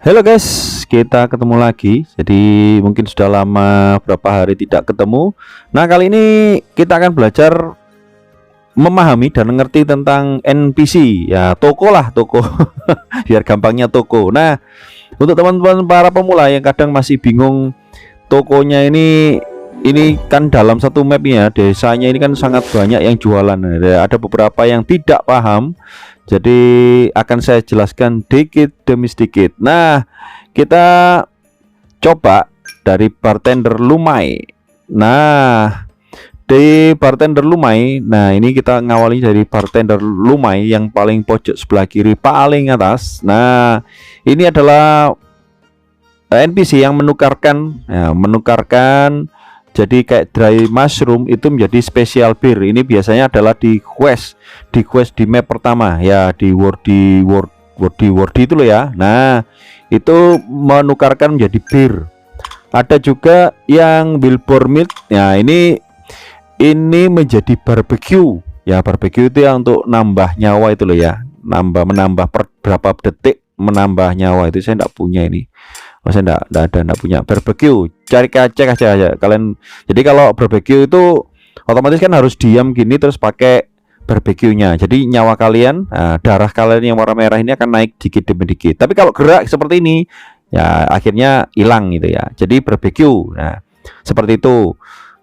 Halo guys, kita ketemu lagi. Jadi mungkin sudah lama berapa hari tidak ketemu. Nah, kali ini kita akan belajar memahami dan mengerti tentang NPC. Ya, toko lah, toko. Biar gampangnya toko. Nah, untuk teman-teman para pemula yang kadang masih bingung tokonya ini kan dalam satu map ya, desanya ini kan sangat banyak yang jualan. Ada beberapa yang tidak paham. Jadi akan saya jelaskan dikit demi sedikit. Nah, kita coba dari bartender Lumai. Nah, di bartender Lumai, nah ini kita ngawali dari bartender Lumai yang paling pojok sebelah kiri paling atas. Nah, ini adalah NPC yang menukarkan jadi kayak dry mushroom itu menjadi special beer. Ini biasanya adalah di quest di map pertama ya, di wordy itu loh ya. Nah, itu menukarkan menjadi beer. Ada juga yang billboard meat. Nah, ini menjadi barbecue. Ya, barbecue itu ya untuk nambah nyawa itu loh ya. Menambah per berapa detik menambah nyawa itu saya enggak punya ini. Saya enggak punya barbecue. Cek aja kalian. Jadi kalau barbecue itu otomatis kan harus diam gini terus pakai barbeque-nya. Jadi nyawa kalian, darah kalian yang warna merah ini akan naik dikit demi dikit. Tapi kalau gerak seperti ini, ya akhirnya hilang gitu ya. Jadi barbecue. Nah, seperti itu.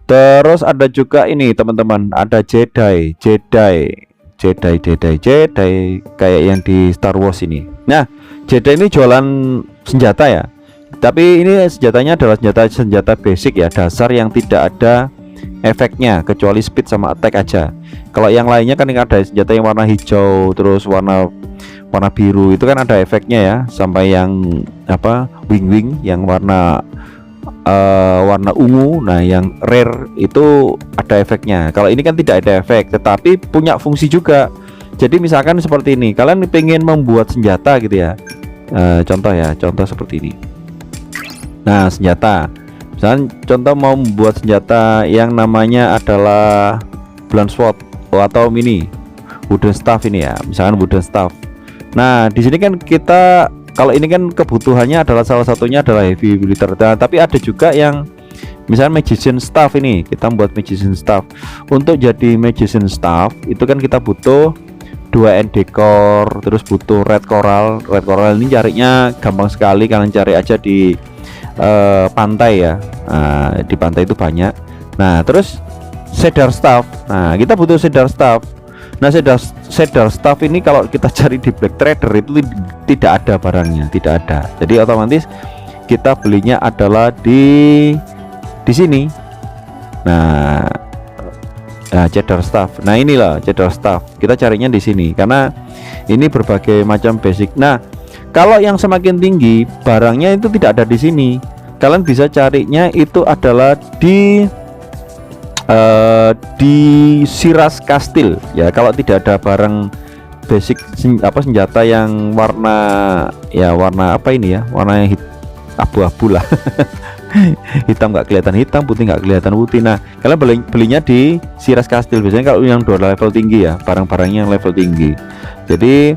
Terus ada juga ini teman-teman, ada Jedi kayak yang di Star Wars ini. Nah, Jedi ini jualan senjata ya. Tapi ini senjatanya adalah senjata basic ya, dasar yang tidak ada efeknya kecuali speed sama attack aja. Kalau yang lainnya kan ada senjata yang warna hijau terus warna biru itu kan ada efeknya ya, sampai yang apa wing yang warna ungu. Nah, yang rare itu ada efeknya. Kalau ini kan tidak ada efek tetapi punya fungsi juga. Jadi misalkan seperti ini, kalian pengen membuat senjata gitu ya. Contoh seperti ini. Nah, senjata misalkan contoh mau membuat senjata yang namanya adalah blunt sword atau mini wooden staff ini ya, misalkan wooden staff. Nah, di sini kan kita kalau ini kan kebutuhannya adalah salah satunya adalah heavy militer. Nah, tapi ada juga yang misalnya magician staff ini, kita membuat magician staff. Untuk jadi magician staff itu kan kita butuh 2 end decor, terus butuh red coral. Red coral ini carinya gampang sekali, kalian cari aja di pantai ya. Nah, di pantai itu banyak. Nah, terus cedar staff. Nah, kita butuh cedar staff. Nah, cedar staff ini kalau kita cari di Black Trader itu tidak ada barangnya, tidak ada. Jadi otomatis kita belinya adalah di sini. Nah, cedar staff. Nah, inilah cedar staff. Kita carinya di sini karena ini berbagai macam basic. Nah, kalau yang semakin tinggi barangnya itu tidak ada di sini. Kalian bisa carinya itu adalah di Siras Kastil ya. Kalau tidak ada barang basic senjata yang warna apa ini ya, warna abu-abu lah. Hitam nggak kelihatan hitam, putih nggak kelihatan putih. Nah, kalian belinya di Siras Kastil biasanya kalau yang level tinggi ya, barang-barangnya yang level tinggi. Jadi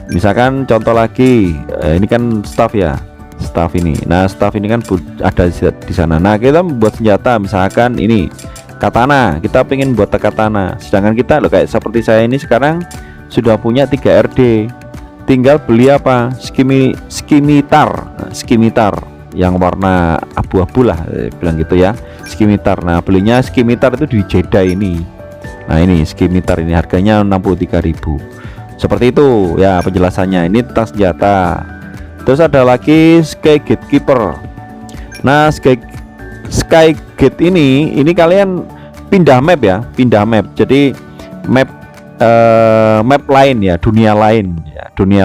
misalkan contoh lagi, ini kan staff ya, staff ini. Nah, staff ini kan ada di sana. Nah, kita membuat senjata misalkan ini katana, kita pengen buat katana. Sedangkan kita loh kayak seperti saya ini sekarang sudah punya 3 RD. Tinggal beli apa? Skimitar yang warna abu-abu lah, bilang gitu ya. Skimitar. Nah, belinya skimitar itu di Jedi ini. Nah, ini skimitar ini harganya 63.000. Seperti itu ya penjelasannya. Ini tentang senjata. Terus ada lagi Sky Gatekeeper. Nah, Sky Gate ini kalian pindah map ya, pindah map. Jadi map lain ya, dunia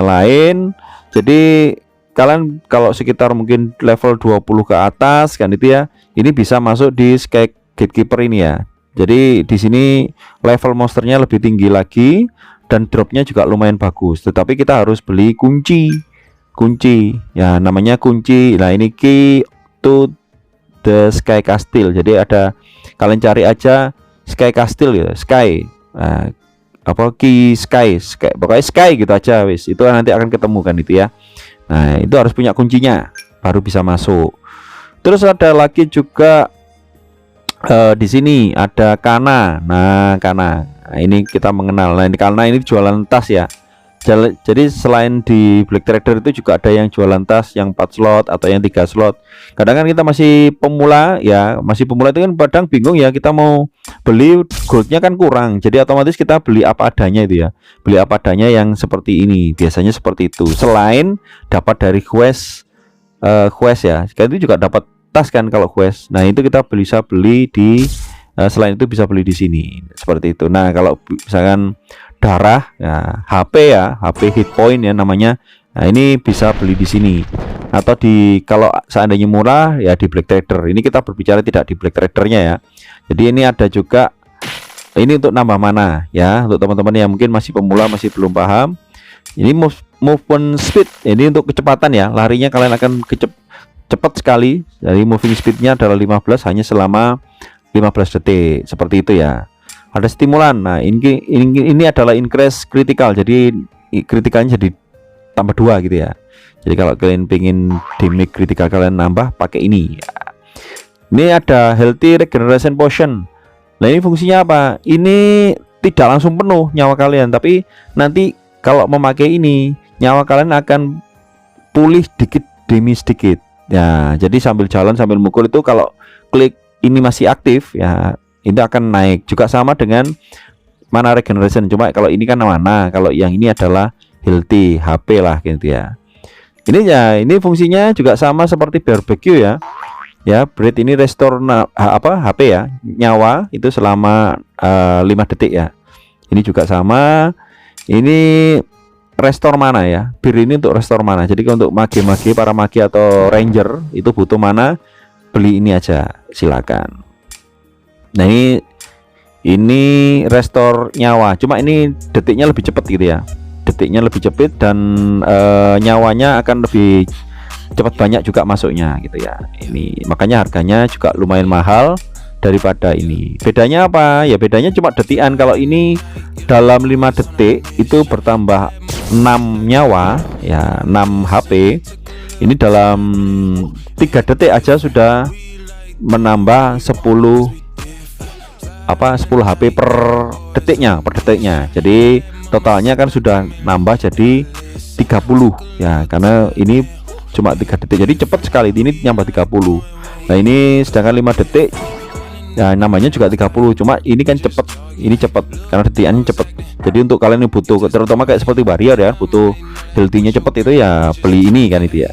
lain. Jadi kalian kalau sekitar mungkin level 20 ke atas kan itu ya, ini bisa masuk di Sky Gatekeeper ini ya. Jadi di sini level monsternya lebih tinggi lagi dan dropnya juga lumayan bagus. Tetapi kita harus beli kunci ya, namanya kunci. Nah, ini key to the Sky Castle. Jadi ada, kalian cari aja Sky Castle ya, Sky. Nah, apa key sky, pokoknya sky gitu aja wis. Itu nanti akan ketemu kan itu ya. Nah, itu harus punya kuncinya baru bisa masuk. Terus ada lagi juga di sini ada Kana. Nah, Kana. Nah, ini kita mengenal. Nah, ini karena ini jualan tas ya. Jadi selain di Black Trader itu juga ada yang jualan tas yang 4 slot atau yang 3 slot. Kadang kan kita masih pemula ya, masih pemula itu kan kadang bingung ya, kita mau beli goldnya kan kurang. Jadi otomatis kita beli apa adanya itu ya. Beli apa adanya yang seperti ini. Biasanya seperti itu. Selain dapat dari quest ya. Kan itu juga dapat tas kan kalau quest. Nah, itu kita bisa beli di selain itu bisa beli di sini seperti itu. Nah, kalau misalkan darah ya, HP hit point ya namanya. Nah, ini bisa beli di sini atau di kalau seandainya murah ya di Black Trader. Ini kita berbicara tidak di Black Tradernya ya. Jadi ini ada juga ini untuk nambah mana ya, untuk teman-teman yang mungkin masih pemula, masih belum paham. Ini movement speed, ini untuk kecepatan ya, larinya kalian akan cepat sekali. Jadi moving speednya adalah 15 hanya selama 15 detik seperti itu ya. Ada stimulan. Nah, ini adalah increase critical. Jadi kritikalnya jadi tambah 2 gitu ya. Jadi kalau kalian pengen damage critical kalian nambah pakai ini ya. Ini ada healthy regeneration potion. Nah, ini fungsinya apa? Ini tidak langsung penuh nyawa kalian, tapi nanti kalau memakai ini nyawa kalian akan pulih dikit demi sedikit. Ya, jadi sambil jalan sambil mukul itu kalau klik ini masih aktif ya, ini akan naik. Juga sama dengan mana regeneration, cuma kalau ini kan mana, kalau yang ini adalah healthy HP lah gitu ya. Ini ya, ini fungsinya juga sama seperti barbecue ya. Ya, bread ini restore HP ya, nyawa itu selama 5 detik ya. Ini juga sama. Ini restore mana ya. Bir ini untuk restore mana. Jadi untuk mage-mage, para mage atau ranger itu butuh mana, beli ini aja, silakan. Nah, ini restore nyawa, cuma ini detiknya lebih cepat gitu ya. Detiknya lebih cepat dan nyawanya akan lebih cepat banyak juga masuknya gitu ya. Ini makanya harganya juga lumayan mahal daripada ini. Bedanya apa? Ya bedanya cuma detikan. Kalau ini dalam 5 detik itu bertambah 6 nyawa ya, 6 HP. Ini dalam 3 detik aja sudah menambah 10 HP per detiknya, jadi totalnya kan sudah nambah jadi 30 ya, karena ini cuma 3 detik jadi cepat sekali. Ini nambah 30. Nah, ini sedangkan 5 detik ya namanya juga 30, cuma ini kan cepat, ini cepat karena detikannya cepat. Jadi untuk kalian yang butuh terutama kayak seperti barrier ya, butuh healthy-nya cepat itu ya beli ini kan itu ya.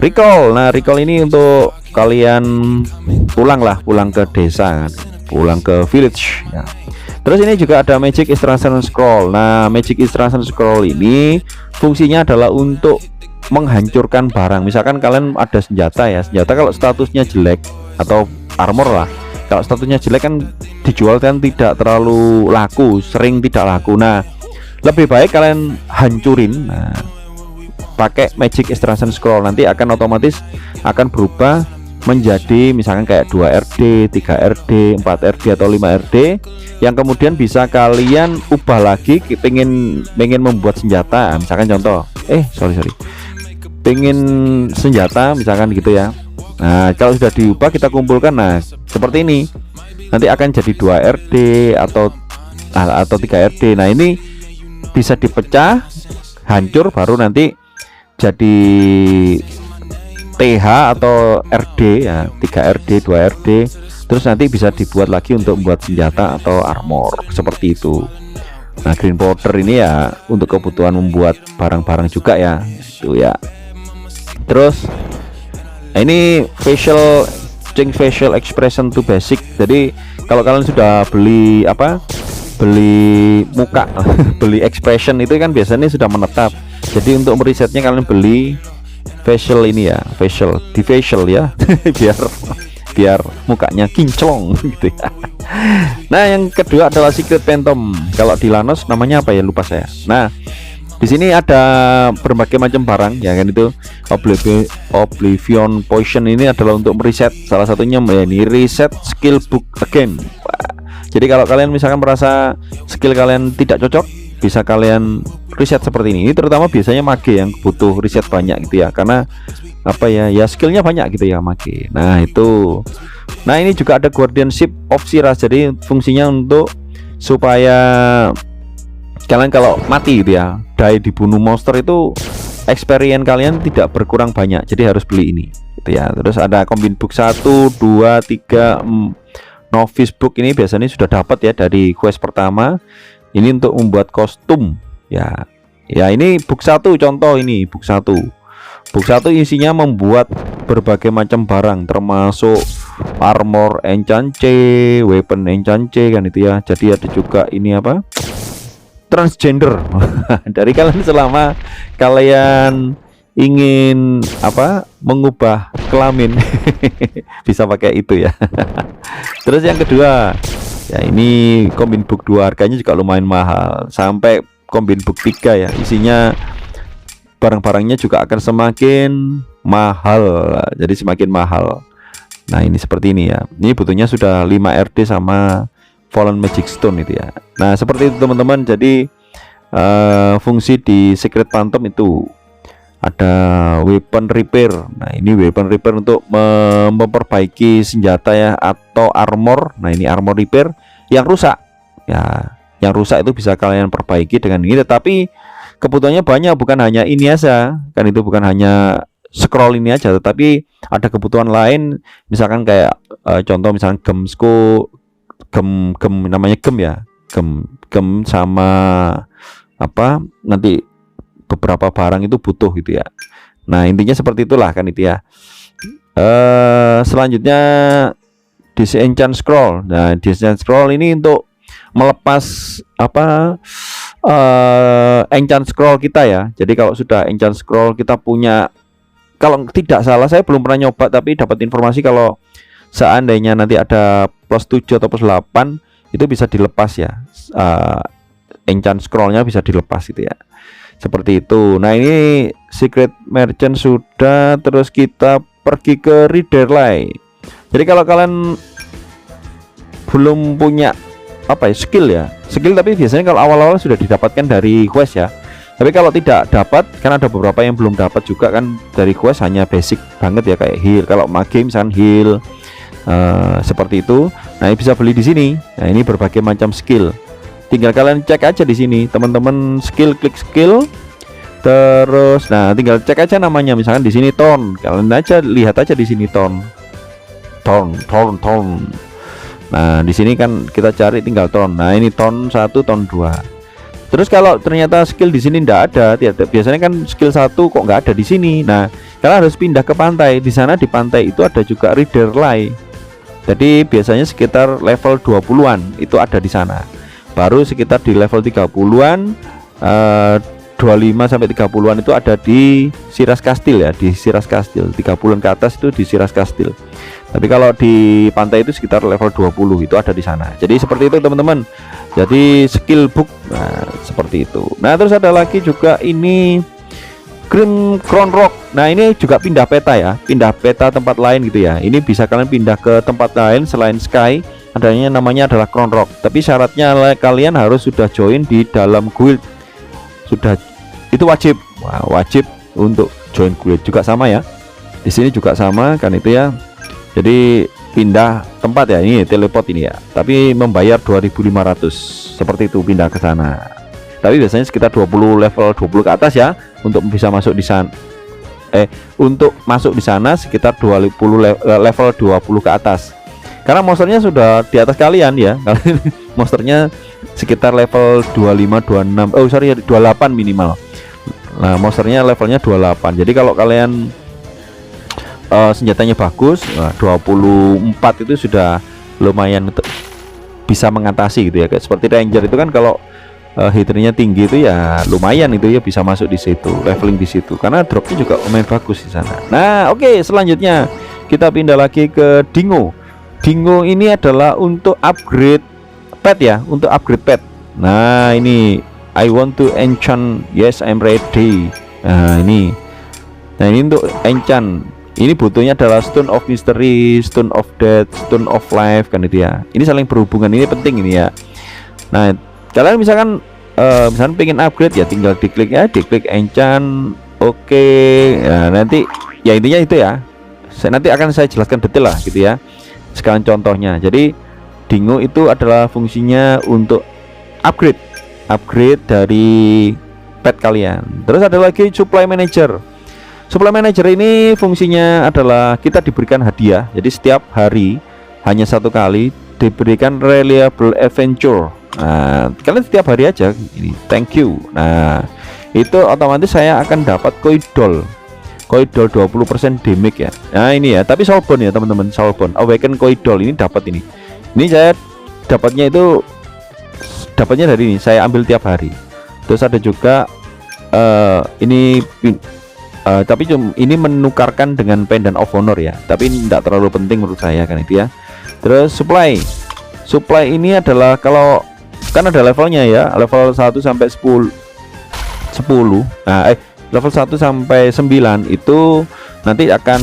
Recall. Nah, recall ini untuk kalian pulang ke desa kan, pulang ke village ya. Terus ini juga ada Magic Extraction Scroll. Nah, Magic Extraction Scroll ini fungsinya adalah untuk menghancurkan barang. Misalkan kalian ada senjata ya, senjata kalau statusnya jelek atau armor lah, kalau statusnya jelek kan dijual kan tidak terlalu laku, sering tidak laku. Nah, lebih baik kalian hancurin. Nah, pakai Magic Extraction Scroll nanti akan otomatis akan berubah menjadi misalkan kayak 2 RD, 3 RD, 4 RD atau 5 RD yang kemudian bisa kalian ubah lagi. pengen membuat senjata, misalkan contoh pengen senjata misalkan gitu ya. Nah, kalau sudah diubah kita kumpulkan, nah seperti ini nanti akan jadi 2 RD atau 3 RD. Nah, ini bisa dipecah, hancur, baru nanti jadi TH atau RD ya, 3 RD, 2 RD, terus nanti bisa dibuat lagi untuk membuat senjata atau armor seperti itu. Nah, green powder ini ya untuk kebutuhan membuat barang-barang juga ya, itu ya. Terus ini change facial expression to basic. Jadi kalau kalian sudah beli muka beli expression itu kan biasanya sudah menetap. Jadi untuk meresetnya kalian beli facial ini ya, facial ya biar mukanya kinclong gitu ya. Nah, yang kedua adalah Secret Phantom. Kalau di Lanos namanya apa ya, lupa saya. Nah, di sini ada berbagai macam barang ya kan, itu Oblivion Potion ini adalah untuk mereset, salah satunya ini reset skill book again. Jadi kalau kalian misalkan merasa skill kalian tidak cocok, bisa kalian riset seperti ini. Ini terutama biasanya mage yang butuh riset banyak gitu ya, karena apa ya, ya skillnya banyak gitu ya mage. Nah itu, nah ini juga ada guardianship of Shiraz. Jadi fungsinya untuk supaya kalian kalau mati gitu ya, die dibunuh monster itu experience kalian tidak berkurang banyak, jadi harus beli ini gitu ya. Terus ada combine book 1, 2, 3, novice book ini biasanya sudah dapat ya dari quest pertama. Ini untuk membuat kostum ya. Ya ini book 1 contoh, ini book 1. Book 1 isinya membuat berbagai macam barang termasuk armor enchant C, weapon enchant C kan itu ya. Jadi ada juga ini apa? Transgender. Dari kalian selama kalian ingin apa mengubah kelamin bisa pakai itu ya. Terus yang kedua ya, ini combine book 2 harganya juga lumayan mahal, sampai combine book 3 ya, isinya barang-barangnya juga akan semakin mahal, jadi semakin mahal. Nah ini seperti ini ya, ini butuhnya sudah 5 RD sama Fallen Magic Stone itu ya. Nah seperti itu teman-teman. Jadi fungsi di Secret Phantom itu ada weapon repair. Nah ini weapon repair untuk memperbaiki senjata ya, atau armor. Nah ini armor repair yang rusak ya, yang rusak itu bisa kalian perbaiki dengan ini. Tetapi kebutuhannya banyak, bukan hanya ini aja kan, itu bukan hanya scroll ini aja, tetapi ada kebutuhan lain. Misalkan kayak contoh misalkan gem namanya gem ya, gem sama apa nanti beberapa barang itu butuh gitu ya. Nah intinya seperti itulah kan itu ya. Selanjutnya disenchant scroll. Nah disenchant scroll ini untuk melepas apa enchant scroll kita ya. Jadi kalau sudah enchant scroll kita punya, kalau tidak salah saya belum pernah nyoba, tapi dapat informasi kalau seandainya nanti ada plus 7 atau plus 8 itu bisa dilepas ya. Enchant scrollnya bisa dilepas gitu ya. Seperti itu. Nah ini secret merchant sudah. Terus kita pergi ke Readerly. Jadi kalau kalian belum punya apa ya, skill tapi biasanya kalau awal-awal sudah didapatkan dari quest ya. Tapi kalau tidak dapat, kan ada beberapa yang belum dapat juga kan dari quest, hanya basic banget ya, kayak heal. Kalau mage misalkan heal seperti itu. Nah ini bisa beli di sini. Nah ini berbagai macam skill. Tinggal kalian cek aja di sini teman-teman, skill, klik skill. Terus nah tinggal cek aja namanya, misalkan di sini tone. Kalian aja lihat aja di sini tone. Nah di sini kan kita cari tinggal tone. Nah ini tone 1, tone 2. Terus kalau ternyata skill di sini tidak ada, biasanya kan skill 1 kok nggak ada di sini. Nah kalian harus pindah ke pantai. Di sana di pantai itu ada juga Readerly. Jadi biasanya sekitar level 20-an itu ada di sana. Baru sekitar di level 30-an 25 sampai 30-an itu ada di Shiraz Castle ya, di Shiraz Castle. 30-an ke atas itu di Shiraz Castle. Tapi kalau di pantai itu sekitar level 20 itu ada di sana. Jadi seperti itu teman-teman. Jadi skill book nah seperti itu. Nah terus ada lagi juga ini Crown Rock. Nah ini juga pindah peta ya, pindah peta tempat lain gitu ya. Ini bisa kalian pindah ke tempat lain selain Sky. Adanya namanya adalah Crown Rock. Tapi syaratnya kalian harus sudah join di dalam guild. Sudah, itu wajib. Wah, wajib untuk join guild juga sama ya. Di sini juga sama kan itu ya. Jadi pindah tempat ya, ini teleport ini ya. Tapi membayar 2.500 seperti itu pindah ke sana. Tapi biasanya sekitar 20 level 20 ke atas ya untuk bisa masuk di sana. Untuk masuk di sana sekitar 20 level 20 ke atas. Karena monsternya sudah di atas kalian ya. Monsternya sekitar level 25 26 28 minimal. Nah monsternya levelnya 28. Jadi kalau kalian senjatanya bagus, 24 itu sudah lumayan untuk bisa mengatasi gitu ya. Kayak seperti ranger itu kan kalau hitrinya tinggi itu ya lumayan itu ya, bisa masuk di situ, leveling di situ karena dropnya juga lumayan bagus di sana. Nah oke, selanjutnya kita pindah lagi ke Dingo. Dingo ini adalah untuk upgrade pet ya, untuk upgrade pet. Nah ini I want to enchant, yes I'm ready. Nah ini untuk enchant Ini butuhnya adalah Stone of Mystery, Stone of Death, Stone of Life kan itu ya. Ini saling berhubungan, ini penting ini ya. Nah, kalian misalkan misalkan pengen upgrade ya tinggal diklik enchant. Oke. Nah, nanti ya intinya itu ya. Nanti akan saya jelaskan detail lah gitu ya. Sekarang contohnya. Jadi Dingo itu adalah fungsinya untuk upgrade dari pet kalian. Terus ada lagi Supply Manager. Supply Manager ini fungsinya adalah kita diberikan hadiah. Jadi setiap hari hanya satu kali diberikan reliable adventure. Nah, kalian setiap hari aja ini thank you. Nah, itu otomatis saya akan dapat Koidol 20% damage ya. Nah ini ya, tapi Soulbone ya teman-teman, Soulbone Awaken Koidol ini dapat ini. Ini saya dapatnya dari ini, saya ambil tiap hari. Terus ada juga tapi ini menukarkan dengan Pendant of Honor ya, tapi ini tidak terlalu penting menurut saya kan itu ya. Terus supply ini adalah kalau kan ada levelnya ya, level 1 sampai 10. Nah, level 1 sampai 9 itu nanti akan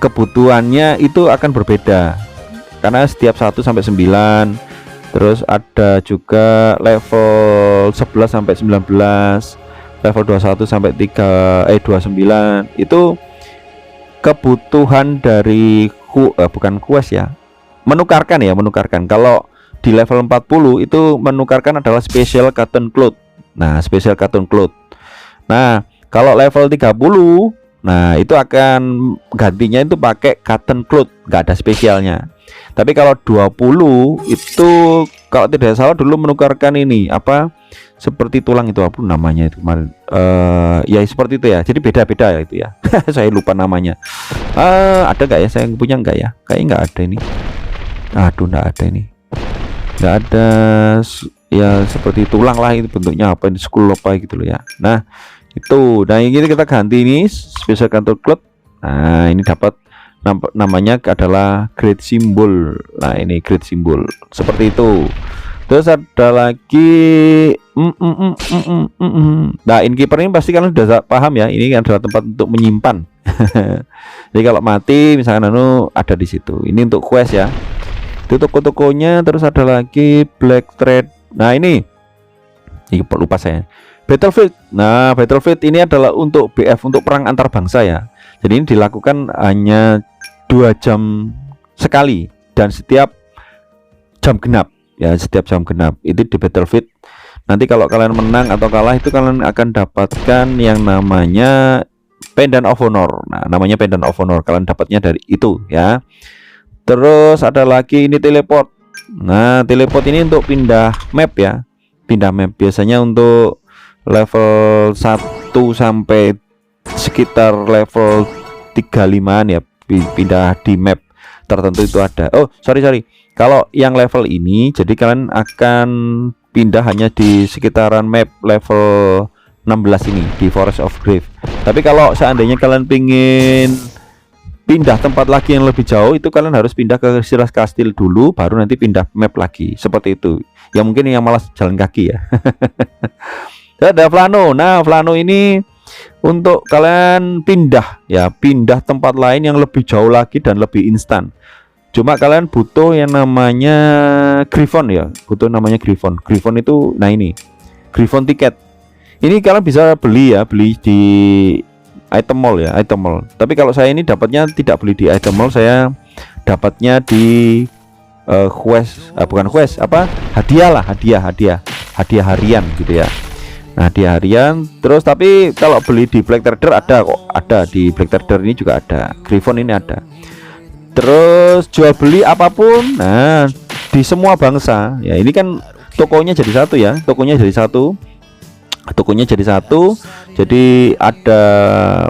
kebutuhannya itu akan berbeda karena setiap 1 sampai 9. Terus ada juga level 11 sampai 19, level 21 sampai 29 itu kebutuhan dari bukan quest ya, menukarkan. Kalau di level 40 itu menukarkan adalah Special Cotton Cloth. Nah, Special Cotton Cloth. Nah, kalau level 30, nah itu akan gantinya itu pakai Cotton Cloth, nggak ada spesialnya. Tapi kalau 20 itu kalau tidak salah dulu menukarkan ini apa? Seperti tulang itu apa namanya itu kemarin. Ya seperti itu ya. Jadi beda-beda ya itu ya. Saya lupa namanya. Ada nggak ya? Saya punya nggak ya? Kayaknya nggak ada ini. Aduh, nggak ada ini. Nggak ada. Ya seperti tulang lah, itu bentuknya apa ini, skull apa gitu loh ya. Nah itu, nah ini kita ganti ini Special Cotton Cloth. Nah ini dapat namanya adalah Great Symbol. Nah ini Great Symbol seperti itu. Terus ada lagi nah Innkeeper ini pasti kalian sudah paham ya, ini adalah tempat untuk menyimpan. Jadi kalau mati misalkan ada di situ. Ini untuk quest ya, itu toko-tokonya. Terus ada lagi Black Thread. Nah ini lupa saya, Battlefield. Nah Battlefield ini adalah untuk BF, untuk perang antar bangsa ya. Jadi ini dilakukan hanya 2 jam sekali dan setiap jam genap ya, setiap jam genap itu di Battlefield. Nanti kalau kalian menang atau kalah itu kalian akan dapatkan yang namanya Pendant of Honor. Nah namanya Pendant of Honor, kalian dapatnya dari itu ya. Terus ada lagi ini teleport. Nah teleport ini untuk pindah map ya, pindah map biasanya untuk level 1 sampai sekitar level 35an ya, pindah di map tertentu itu ada. Oh sorry, kalau yang level ini jadi kalian akan pindah hanya di sekitaran map level 16 ini di Forest of Grave. Tapi kalau seandainya kalian pingin pindah tempat lagi yang lebih jauh, itu kalian harus pindah ke Silas Castle dulu, baru nanti pindah map lagi, seperti itu ya. Mungkin yang malas jalan kaki ya. Ada Flano. Nah Flano ini untuk kalian pindah ya, pindah tempat lain yang lebih jauh lagi dan lebih instan. Cuma kalian butuh yang namanya Griffon ya, butuh namanya Griffon. Griffon itu, nah ini Griffon tiket. Ini kalian bisa beli ya, beli di item mall ya, item mall. Tapi kalau saya ini dapatnya tidak beli di item mall, saya dapatnya di quest, bukan quest, apa, hadiah lah, hadiah harian gitu ya. Nah di harian. Terus tapi kalau beli di Black Trader ada kok, ada di Black Trader ini juga ada, Griffon ini ada. Terus jual beli apapun, nah di semua bangsa ya, ini kan tokonya jadi satu ya, tokonya jadi satu, jadi ada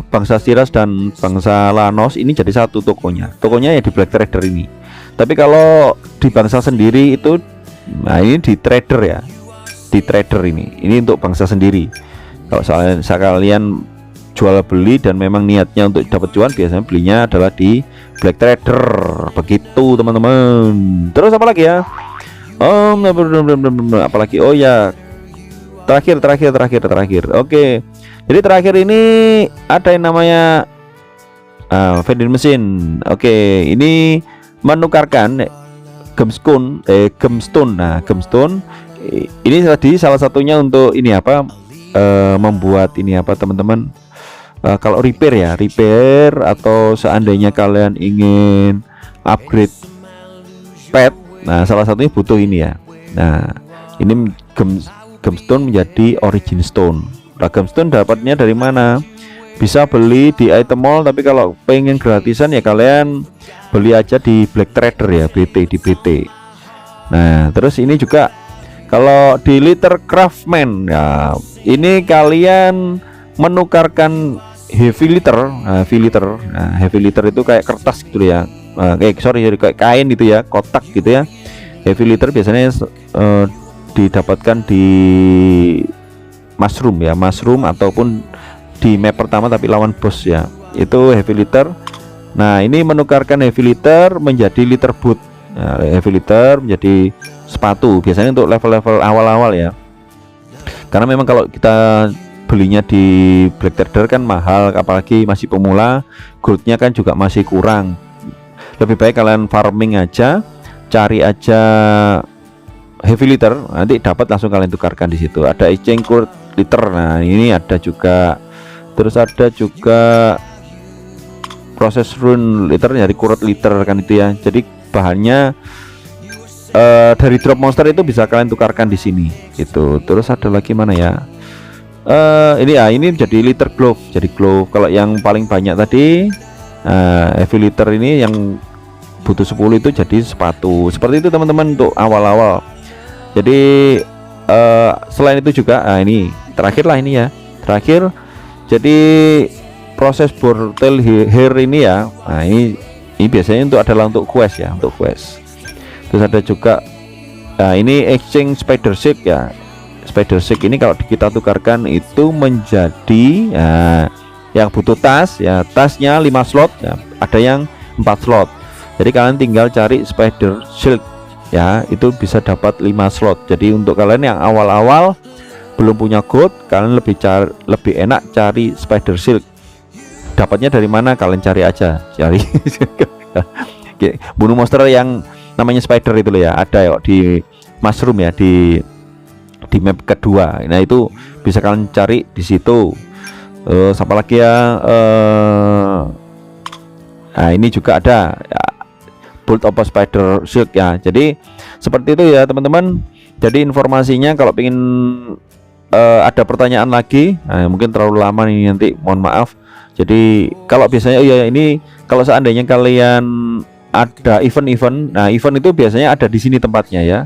bangsa Siras dan bangsa Lanos ini jadi satu tokonya ya di Black Trader ini. Tapi kalau di bangsa sendiri itu, nah ini di trader ya, di trader ini untuk bangsa sendiri. Kalau kalian jual beli dan memang niatnya untuk dapat cuan, biasanya belinya adalah di Black Trader, begitu teman-teman. Terus apa lagi ya? Apalagi, oh ya, terakhir. Oke, jadi terakhir ini ada yang namanya vending machine. Oke, ini menukarkan gemstone. Nah, gemstone ini tadi salah satunya untuk ini apa? Membuat ini apa teman-teman? Kalau repair atau seandainya kalian ingin upgrade pet, nah salah satunya butuh ini ya. Nah, ini gemstone menjadi origin stone. Nah, gemstone dapatnya dari mana? Bisa beli di item mall, tapi kalau pengen gratisan ya kalian beli aja di Black Trader ya, di BT. Nah, terus ini juga kalau di Liter Craftman ya, ini kalian menukarkan heavy liter. Heavy liter itu kayak kertas gitu ya, kayak kain gitu ya, kotak gitu ya. Heavy liter biasanya didapatkan di mushroom ataupun di map pertama tapi lawan bos ya, itu heavy liter. Nah, ini menukarkan heavy liter menjadi liter boot. Nah, heavy liter menjadi sepatu biasanya untuk level-level awal-awal ya, karena memang kalau kita belinya di Black Trader kan mahal, apalagi masih pemula, goldnya kan juga masih kurang. Lebih baik kalian farming aja, cari aja heavy liter, nanti dapat langsung kalian tukarkan di situ. Ada exchange code liter, nah ini ada juga. Terus ada juga proses rune liter dari kurut liter kan itu ya. Jadi bahannya dari drop monster itu bisa kalian tukarkan di sini itu. Terus ada lagi mana ya? Ini jadi liter glove. Jadi glove kalau yang paling banyak tadi heavy liter ini yang butuh 10 itu jadi sepatu. Seperti itu teman-teman untuk awal-awal. Jadi selain itu juga ini terakhir lah ini ya. Terakhir jadi proses bortel hair ini ya. Nah, ini biasanya adalah untuk quest ya, untuk quest. Terus ada juga ini exchange spider silk ya. Spider silk ini kalau kita tukarkan itu menjadi yang butuh tas ya, tasnya 5 slot ya, ada yang 4 slot. Jadi kalian tinggal cari spider silk ya, itu bisa dapat 5 slot. Jadi untuk kalian yang awal-awal belum punya gold, kalian lebih enak cari spider silk. Dapatnya dari mana? Kalian cari aja, cari bunuh monster yang namanya spider itu loh ya, ada ya di mushroom ya, di map kedua. Nah, itu bisa kalian cari di situ. Apa lagi ya? Nah, ini juga ada ya, Bolt of Spider Silk ya. Jadi seperti itu ya teman-teman. Jadi informasinya kalau pengen ada pertanyaan lagi, mungkin terlalu lama nih nanti, mohon maaf. Jadi kalau biasanya ya ini kalau seandainya kalian ada event-event, nah event itu biasanya ada di sini tempatnya ya.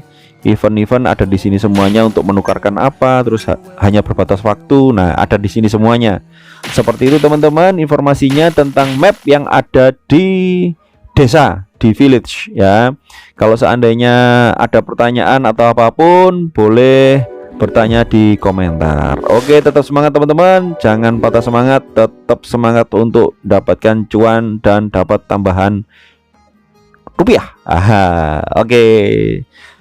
Event-event ada di sini semuanya untuk menukarkan apa, terus hanya berbatas waktu. Nah, ada di sini semuanya. Seperti itu teman-teman informasinya tentang map yang ada di desa, di village ya. Kalau seandainya ada pertanyaan atau apapun, boleh bertanya di komentar. Oke, tetap semangat teman-teman, jangan patah semangat, tetap semangat untuk dapatkan cuan dan dapat tambahan rupiah. Oke.